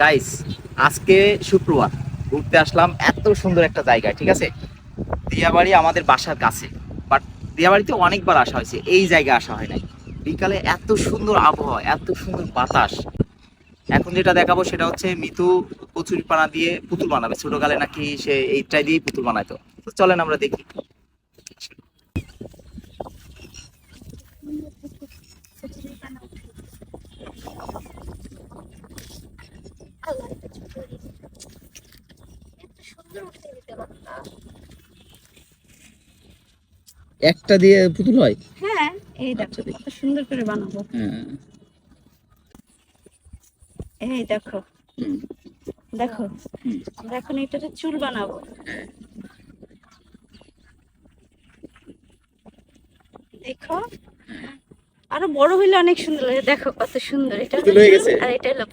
Guys, আজকে শুক্রবার ঘুরতে আসলাম এত সুন্দর একটা জায়গায়, ঠিক আছে? দিয়াবাড়ি আমাদের বাসার কাছে, বাট দিয়াবাড়িতে অনেকবার আসা হয়েছে, এই জায়গায় আসা হয় নাই। বিকালে এত সুন্দর আবহাওয়া, এত সুন্দর বাতাস। এখন যেটা দেখাবো সেটা হচ্ছে মিতু কচুরিপানা দিয়ে পুতুল বানাবে। ছোটকালে নাকি সে এইটাই দিয়েই পুতুল বানাইতো। তো চলেন আমরা দেখি। একটা দিয়ে পুতুল হয়? হ্যাঁ, এই আচ্ছা, দেখো দেখি। কত সুন্দর করে বানাবো। হ্যাঁ। এই দেখো, হুম, দেখো হুম, আমরা এখন এটাতে চুল বানাবো। হ্যাঁ। দেখো, আরো বড় হইলে অনেক সুন্দর লাগে। দেখো কত সুন্দর, এটা হলো পুতুল হয়ে চুল গেছে? আর এটা হলো